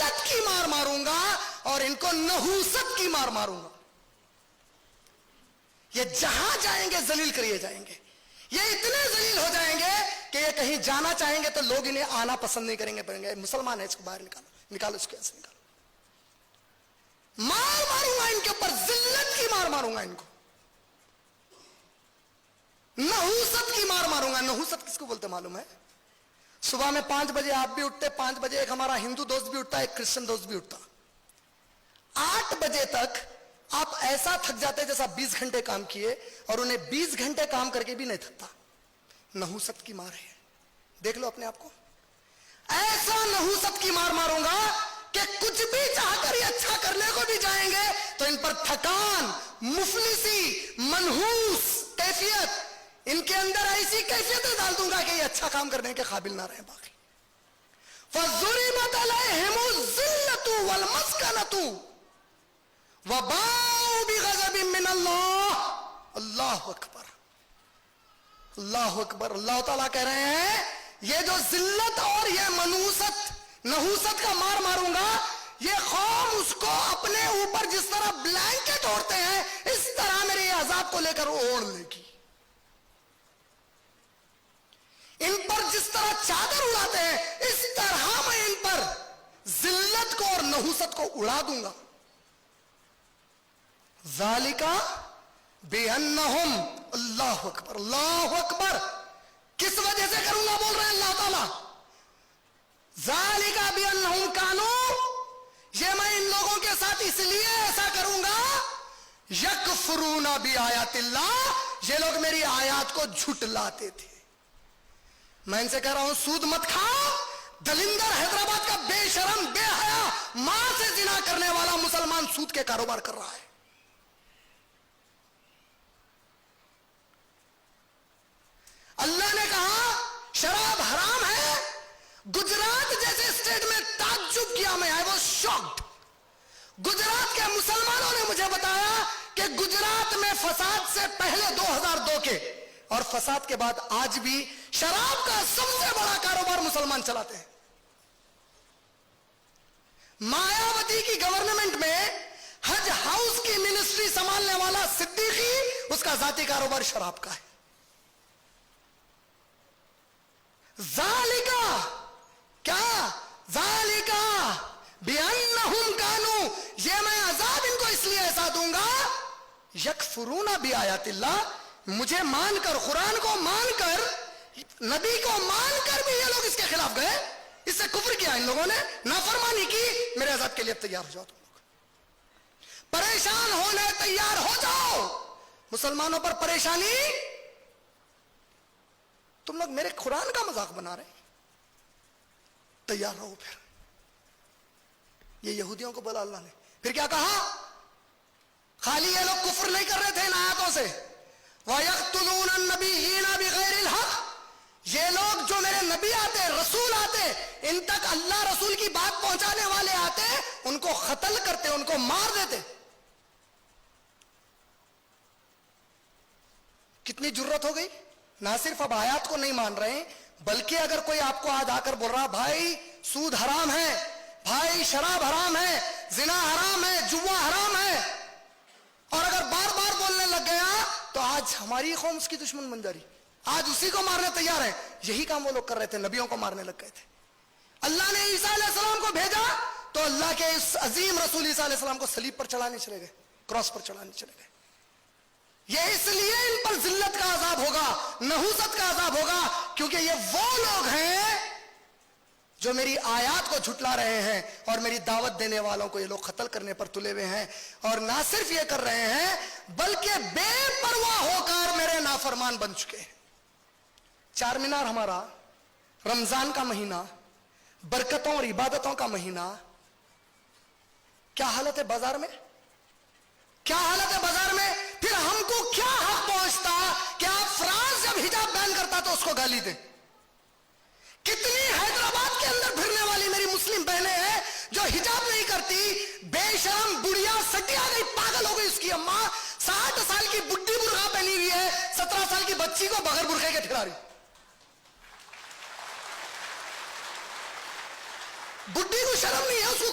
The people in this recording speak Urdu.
ذلت کی مار ماروں گا اور ان کو نحوست کی مار ماروں گا. یہ جہاں جائیں گے ذلیل کریے جائیں گے. یہ اتنے ذلیل ہو جائیں گے کہ یہ کہیں جانا چاہیں گے تو لوگ انہیں آنا پسند نہیں کریں گے. مسلمان ہے, اس کو باہر نکالو اس کو ایسے نکالو. مار ماروں گا ان کے اوپر, ذلت کی مار ماروں گا ان کو, نحوست کی مار ماروں گا. نحوست کس کو بولتے معلوم ہے؟ صبح میں 5 بجے آپ بھی اٹھتے, 5 بجے ایک ہمارا ہندو دوست بھی اٹھتا, ایک کرسچن دوست بھی اٹھتا. 8 بجے تک آپ ایسا تھک جاتے جیسا 20 گھنٹے کام کیے, اور انہیں 20 گھنٹے کام کر کے بھی نہیں تھکتا. نحوست کی مار ہے, دیکھ لو اپنے آپ کو. ایسا نحوست کی مار ماروں گا کہ کچھ بھی چاہ کر یہ اچھا کرنے کو بھی جائیں گے تو ان پر تھکان, مفلسی, منحوس کیفیت, ان کے اندر ایسی کیفیتیں ڈال دوں گا کہ یہ اچھا کام کرنے کے قابل نہ رہیں. باقی فَضُرِبَتْ عَلَيْهِمُ الذِّلَّةُ وَالْمَسْكَنَةُ وَبَاءُوا بِغَضَبٍ مِّنَ اللَّهِ. اللہ اکبر, اللہ اکبر. اللہ تعالیٰ کہہ رہے ہیں یہ جو ذلت اور یہ نحوست کا مار ماروں گا, یہ قوم اس کو اپنے اوپر جس طرح بلینکٹ اوڑھتے ہیں اس طرح میرے عذاب کو لے کر اوڑھ لے گی. ان پر جس طرح چادر اڑاتے ہیں اس طرح میں ان پر ذلت کو اور نحوست کو اڑا دوں گا. ذالک بأنہم, اللہ اکبر, اللہ اکبر. کس وجہ سے کروں گا بول رہے ہیں اللہ تعالیٰ. ذالک بأنہم کانوا, یہ میں ان لوگوں کے ساتھ اس لیے ایسا کروں گا, یکفرون بآیات اللہ, یہ لوگ میری آیات کو جھٹلاتے تھے. میں ان سے کہہ رہا ہوں سود مت کھاؤ. دلندر حیدرآباد کا بے شرم, بے حیا, ماں سے زنا کرنے والا مسلمان سود کے کاروبار کر رہا ہے. اللہ نے کہا شراب حرام ہے. گجرات جیسے اسٹیٹ میں تعجب کیا میں, آئی واز شاکڈ. گجرات کے مسلمانوں نے مجھے بتایا کہ گجرات میں فساد سے پہلے 2002 کے اور فساد کے بعد آج بھی شراب کا سب سے بڑا کاروبار مسلمان چلاتے ہیں. مایاوتی کی گورنمنٹ میں حج ہاؤس کی منسٹری سنبھالنے والا صدیقی, اس کا ذاتی کاروبار شراب کا ہے. ذالکا, کیا ذالکا بأنہم کانوا, یہ میں عذاب ان کو اس لیے ایسا دوں گا, یکفرون بآیات اللہ, مجھے مان کر, قرآن کو مان کر, نبی کو مان کر بھی یہ لوگ اس کے خلاف گئے. اس سے کفر کیا ان لوگوں نے, نافرمانی کی. میرے عذاب کے لیے تیار ہو جاؤ, تم لوگ پریشان ہونے تیار ہو جاؤ. مسلمانوں پر پریشانی, تم لوگ میرے قرآن کا مذاق بنا رہے ہیں, تیار رہو. پھر یہ یہودیوں کو بولا اللہ نے, پھر کیا کہا, خالی یہ لوگ کفر نہیں کر رہے تھے ان آیاتوں سے, وَيَقْتُلُونَ النَّبِيِّينَ بِغَيْرِ الْحَقِّ, یہ لوگ جو میرے نبی آتے, رسول آتے, ان تک اللہ رسول کی بات پہنچانے والے آتے, ان کو قتل کرتے, ان کو مار دیتے. کتنی جرت ہو گئی. نہ صرف اب آیات کو نہیں مان رہے ہیں, بلکہ اگر کوئی آپ کو آج آ کر بول رہا بھائی سود حرام ہے, بھائی شراب حرام ہے, زنا حرام ہے, جوا حرام ہے, اور اگر بار بار بولنے لگ گیا تو آج ہماری قوم اس کی دشمن بن جا رہی, آج اسی کو مارنے تیار ہے. یہی کام وہ لوگ کر رہے تھے, نبیوں کو مارنے لگ گئے تھے. اللہ نے عیسیٰ علیہ السلام کو بھیجا تو اللہ کے اس عظیم رسول عیسیٰ علیہ السلام کو صلیب پر چڑھانے چلے گئے, کراس پر چڑھانے چلے گئے. یہ اس لیے ان پر ذلت کا عذاب ہوگا, نحوست کا عذاب ہوگا, کیونکہ یہ وہ لوگ ہیں جو میری آیات کو جھٹلا رہے ہیں اور میری دعوت دینے والوں کو یہ لوگ قتل کرنے پر تلے ہوئے ہیں. اور نہ صرف یہ کر رہے ہیں بلکہ بے پرواہ ہو کر میرے نافرمان بن چکے ہیں. چار مینار ہمارا رمضان کا مہینہ, برکتوں اور عبادتوں کا مہینہ, کیا حالت ہے بازار میں, کیا حالت ہے بازار میں. پھر ہم کو کیا حق پہنچتا کہ آپ فرانس جب حجاب بین کرتا تو اس کو گالی دیں. کتنی حیدرآباد کے اندر پھرنے والی میری مسلم بہنیں ہیں جو حجاب نہیں کرتی, بے شرم بڑھیا سٹی آ گئی, پاگل ہو گئی اس کی اماں, 60 سال کی بڈھی برقع پہنی ہوئی ہے, 17 سال کی بچی کو بغیر برقعے کے ٹھہرا رہی. بڈھی کو شرم نہیں ہے, اس کو